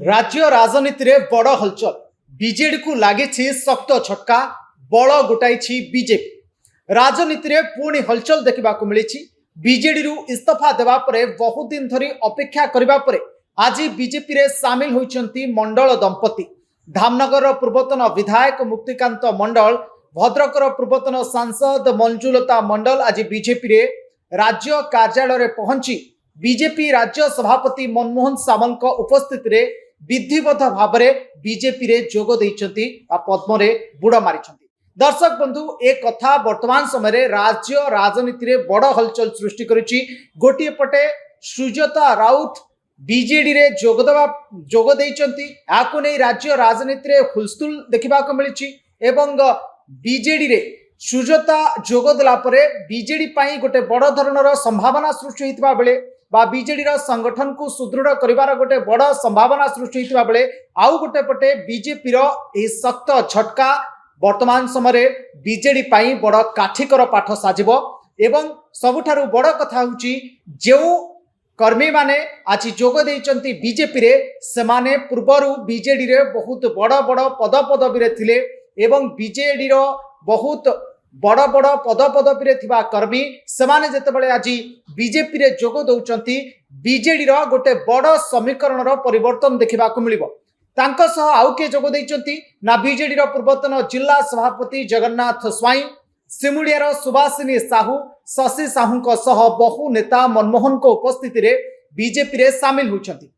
राज्य राजनीति रे बड़ हलचल बीजेडी को लगी शक्त झटका बल गोटाई बीजेपी राजनीति रे पुणी हलचल देखा मिली बीजेडी रु इस्तीफा देवा परे बहुत दिन धरी अपेक्षा करबा परे आज बीजेपी रे सामिल होइछंती मंडल दंपति धामनगर पूर्वतन विधायक मुक्तिकांत मंडल भद्रकर पूर्वतन सांसद मंजुलता मंडल आज बीजेपी रे राज्य कार्यालय रे पहुंची बीजेपी राज्य सभापति मनमोहन सामल उपस्थित रे विधिवत भाव में बीजेपी रे जोग देइछंती पद्म रे बुड़ मारिछंती। दर्शक बंधु एक कथा वर्तमान समय राज्य राजनीति रे बड़ हलचल सृष्टि करिछि। गोटे पटे सुजाता राउत बीजेडी रे जोग देइछंती आको नै राज्य राजनीति रे हुलस्थुल देखा मिली एवं बीजेडी रे सुजाता जोग देला परे बीजेडी पाई गोटे बड़ धरणर संभावना सृष्टि होइतबा बेले बा बीजेडी संगठन को सुदृढ़ करिवार गोटे बड़ संभावना सृष्टि होइतबा बेले आउ गोटे पटे बीजेपी रो ए सख्त झटका वर्तमान समय बीजेडी पाई बड़ काठिकर पाठ साजिबो। एवं सबुठारु बड़ कथा होउची जो कर्मी माने आज जोग देइचंती बीजेपी रे सेमाने पूर्वरु बीजेडी रे बहुत बड़ बड़ पद पदवी रे थिले एवं बीजेडी रो बहुत बड़ बड़ पद पदवी रे थिबा कर्मी सेमाने जेतेबेले आज बीजेपी रे जोग दउचंती बीजेडी रो गोटे बड़ समीकरण रो परिवर्तन देखा मिलिबो। तांको सह आउ के जोग देइचंती ना बीजेडी रो पूर्वतन जिला सभापति जगन्नाथ स्वाई सिमुलियार सुभाषिनी साहू शशि साहू को सह बहु नेता मनमोहन को उपस्थिति रे बीजेपी रे सामिल होइचंती।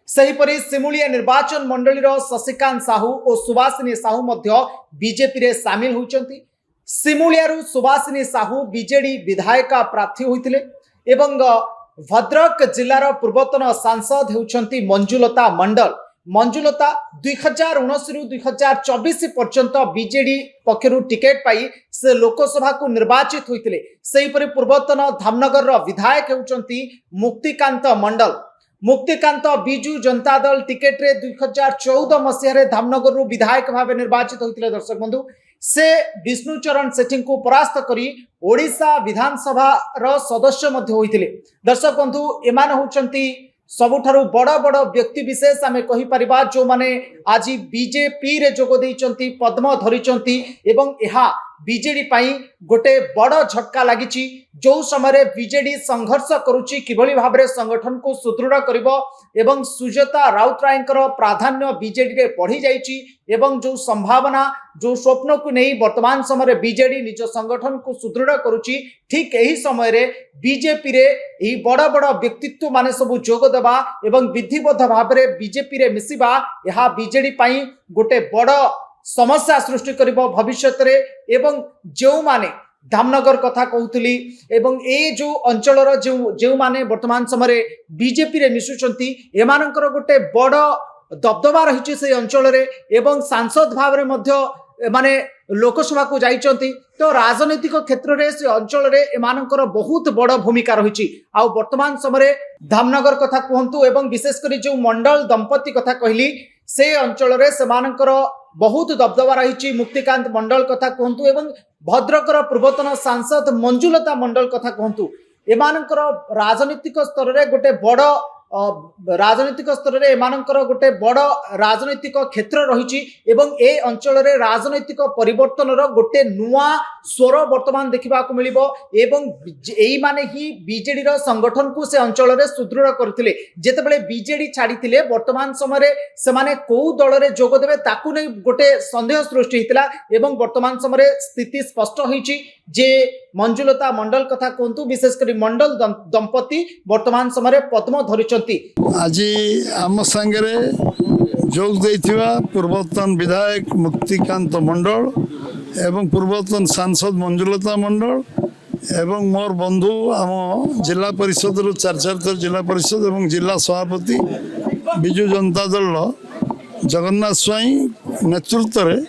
सेहीपरि सिमुलिया निर्वाचन मंडली शशिकांत साहू और सुभाषिनी साहू मध्य बीजेपी रे सामिल होइचंती। सिमुलियारू सुभाषिनी साहू बीजेडी विधायिका प्रार्थी होइतिले एवं भद्रक जिलार पूर्वतन सांसद होउचंती मंजुलता मंडल। मंजुलता 2019 रु 2024 पर्यंत बीजेडी पक्षरु टिकेट पाई से लोकसभा को निर्वाचित होइतिले। सेहीपरि पूर्वतन धामनगर विधायक होउचंती मुक्तिकांत मंडल। मुक्तिकांत बिजू जनता दल टिकेट रे 2014 मसीह धामनगर विधायक भाव निर्वाचित होइतिले। दर्शक बंधु से विष्णुचरण सेठी को परास्त करी ओडिशा विधानसभा रो सदस्य मध्य होइतिले। दर्शक बंधु एमान होउचंती सबुठारु बड़ बड़ व्यक्ति विशेष आमे कहि परिबा जो माने आज बीजेपी रे जोग देइचंती पद्म धरिचंती एवं एहा बीजेडी पाई गोटे बड़ झटका लागिची। जो समय बीजेडी संघर्ष करुची किभली भाबरे संगठन को सुदृढ़ करिवो एवं सुजाता राउतरायकर प्राधान्य बीजेडी रे बढ़ी जाइची एवं जो संभावना जो स्वप्न को नहीं वर्तमान समय बीजेडी निज संगठन को सुदृढ़ करुची ठीक यही समय रे बीजेपी रे एही बड़ बड़ व्यक्तित्व माने सब जोग देबा एवं विधिवत भाबरे बीजेपी रे मिसिबा एहा बीजेडी पाई गोटे बड़ समस्या सृष्टि करिवो भविष्यत रे। एवं जो माने धामनगर कथा कहूली एवं ए जो अंचलर जो माने वर्तमान समय बीजेपी रे मिसुचंती एमानकर गोटे बड़ दबदबा रही से अंचल रे एवं सांसद भाव में मध्य माने लोकसभा को जाइचंती। तो राजनीतिक क्षेत्र में से अंचल रे एमानकर बहुत बड़ भूमिका रही। आ वर्तमान समय धामनगर कथा कहतु एवं विशेषकर जो मंडल दंपति कथा कहली से अंचल रे सेमानकर बहुत दबदबा रही। मुक्तिकांत मंडल कथा कहतु एवं भद्रकर पूर्वतन सांसद मंजुलता मंडल कथा कहतु एमानकर राजनीतिक स्तर रे गोटे बड़ राजनीतिक स्तर रे एमानकर गोटे बड़ राजनीतिक क्षेत्र रही एवं ए अंचल रे राजनीतिक परिवर्तन रो गोटे नुआ स्वर वर्तमान देखा मिलिबो एवं एई माने ही बीजेडी रो संगठन को से अंचल रे सुदृढ़ करथिले। जेतेबेले बीजेडी छाड़ीथिले वर्तमान समय से माने को दल रे जोग देबे ताकू नै गोटे संदेह सृष्टि हितला एवं वर्तमान समय स्थिति स्पष्ट होईची जे मंजुलता मंडल कथा कहतु विशेषकर मंडल दंपति वर्तमान समय पद्म धरिचंती। आज आम सांगरे जोग देइथिबा पूर्वतन विधायक मुक्तिकांत मंडल एवं पूर्वतन सांसद मंजुलता मंडल एवं मोर बंधु आम जिला परिषद रु चार थर जिला परिषद एवं जिला सभापति बिजू जनता दल जगन्नाथ स्वाई नेतृत्व में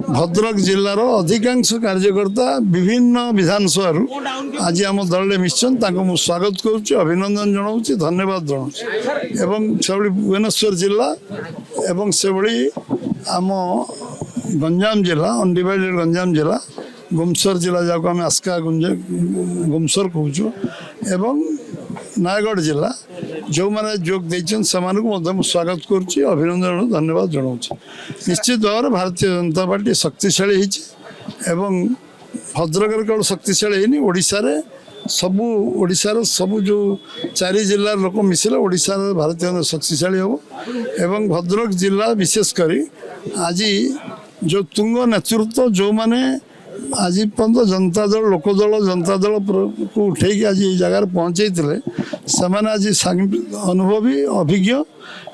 भद्रक जिलार अधिकांश कार्यकर्ता विभिन्न विधानसभा आज आम दल मिशन स्वागत करुच्ची अभिनंदन जनाऊँ धन्यवाद जनाऊँ एवं से भुवनेश्वर जिला एवं से आम गंजाम जिला अनडिवाइडेड गंजाम जिला गुमसर जिला जहाँ आम आस्का गुमसर कहूँ एवं नयगढ़ जिला जो मैंने जोग देछन समानकु मध्य मु स्वागत करुच्ची अभिनंदन धन्यवाद जनाऊँ निश्चित भाव में भारतीय जनता पार्टी शक्तिशाली होइछि एवं भद्रक केवल शक्तिशाली होनी ओडिशार सबू जो 4 जिल्ला लोक मिसिले ओडिशार भारतीय जनता शक्तिशाली हम एवं भद्रक जिला विशेषकर आज जो तुंग नेतृत्व जो माने आज पर्यंत जनता दल लोकदल जनता दल को उठे आज ये जगार पहुँचे से आज अनुभवी अभिज्ञ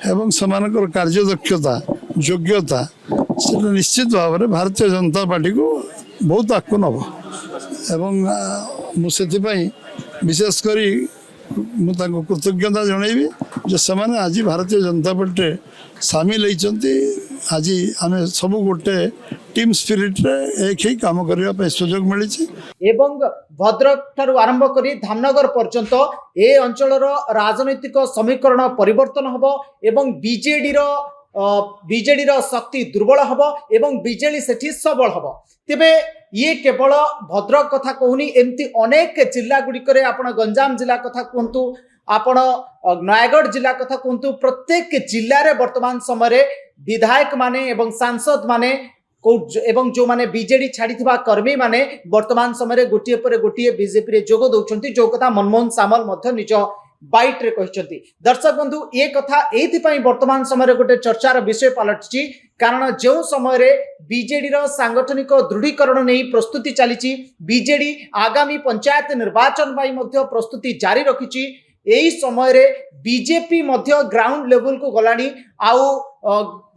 एवं सेमानकर कार्यदक्षता योग्यता से निश्चित भाव में भारतीय जनता पार्टी को बहुत आगू नब एवं मुझे विशेष करी कृतज्ञता जनइबी जो सेमाने आज भारतीय जनता पार्टी सामिल होती आज आम सब गोटे टीम स्पिरिट रे एक ही काम करने सुजोग मिली एवं भद्रक ठारू आरंभ करी धामनगर पर्यंत ए अंचलर राजनैतिक समीकरण परिवर्तन हब एवं बीजेडी शक्ति दुर्बल हब एवं बीजेडी सेठी सबल हब तेबे ये केवल भद्रक कथा कहूनी एमती अनेक जिला गुड़िक आपण गंजाम जिला कथा कहतु आपण नयगढ़ जिला कथा कहतु प्रत्येक जिले में वर्तमान समय विधायक माने एवं सांसद माने एवं जो माने बीजेडी छाड़ी कर्मी माने वर्तमान समय गोटे पर गोटे बीजेपी रे जोग दौरान जो कथा मनमोहन सामल मध्य निज बाइट रे कहते दर्शक बंधु ये कथा एथिपाई वर्तमान समय गोटे चर्चार विषय पलटि कारण जो समय बीजेडी सांगठनिक दृढ़ीकरण नहीं प्रस्तुति चली बीजेडी आगामी पंचायत निर्वाचन प्रस्तुति जारी रखी यही समय बीजेपी ग्राउंड लेवल को गलानी आउ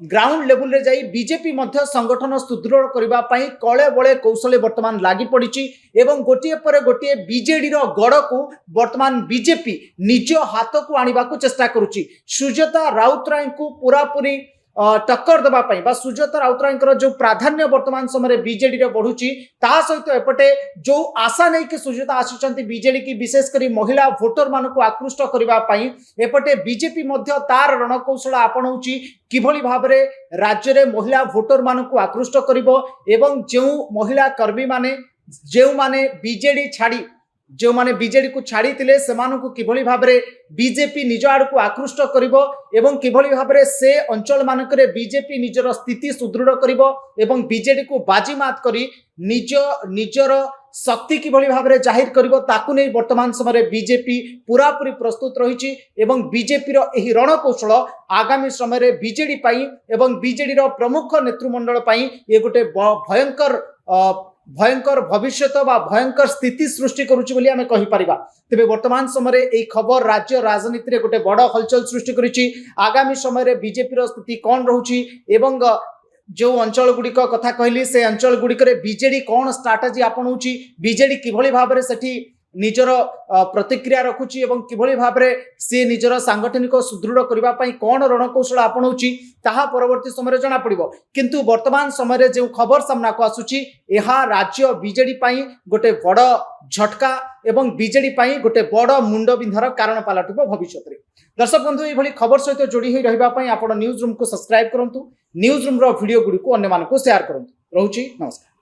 ग्राउंड लेवल रे जाई बीजेपी संगठन सुदृढ़ करने कले बले कौशले वर्तमान लगी पड़ी एवं गोटे पर गोटे बीजेडी गड़ को वर्तमान बीजेपी निज हाथ को आने को चेष्टा करुच्ची सुजाता राउतराय को पूरापूरी टक्कर देवाई सुजाता राउतराय जो प्राधान्य वर्तमान समय बीजेडी बढ़ुची ता सहित एपटे जो आशा नहीं कि सुजाता आसी बीजेडी की विशेषकर महिला भोटर मान को आकृष्ट करने एपटे बीजेपी तार रणकौशल आपणाऊँच किभली भाव में राज्य में महिला भोटर मान को आकृष्ट करिबो एवं जो महिला कर्मी माने जो माने बीजेडी छाड़ी जो माने बीजेडी को छाड़ी थिले सेमानकु किभली भाव में बीजेपी निज आड़ को आकृष्ट करिबो एवं किभली भाव में से अंचल मानकरे बीजेपी निजर स्थिति सुदृढ़ करिबो एवं बीजेडी को बाजीमात करी निजर शक्ति किभली भाव में जाहिर करिबो ताकु नै वर्तमान समय बीजेपी पूरापूरी प्रस्तुत रही एवं बीजेपी एही रणकौशल आगामी समय बीजेडी पाई एवं बीजेडी प्रमुख नेतृमंडल पाई ये गोटे भयंकर भविष्य भयंकर स्थिति सृष्टि करुच्ची बोली आमे कहि परिबा तेबे वर्तमान समय ए खबर राज्य राजनीति रे गोटे बड़ हलचल सृष्टि करिछि आगामी समय बीजेपी रो स्थिति कौन रहउछि एवं जो अंचल गुड़िक कथा कहली से अंचल गुड़िक बीजेडी कौन स्ट्राटेजी आपणाऊँच बीजेडी किभली भाव में सेठी निजर प्रतिक्रिया रखुची एवं किभली भाव में सी निजर सांगठनिक सुदृढ़ करने कौन रणकौशल आपणाऊँच ताहा परवर्ती समय जना पड़िबो किंतु वर्तमान समय जो खबर सामना को आसुची यह राज्य बीजेडी पाई गोटे बड़ झटका एवं बीजेडी पाई गोटे बड़ मुंडबिंधार कारण पलटिबो भविष्य में। दर्शक बंधु ये खबर सहित जोड़ी होई रहिबा पई आपण न्यूज रूम को सब्सक्राइब करंतु न्यूज रूम रो वीडियो गुडी को अन्य मानको शेयर करंतु। रहउची नमस्कार।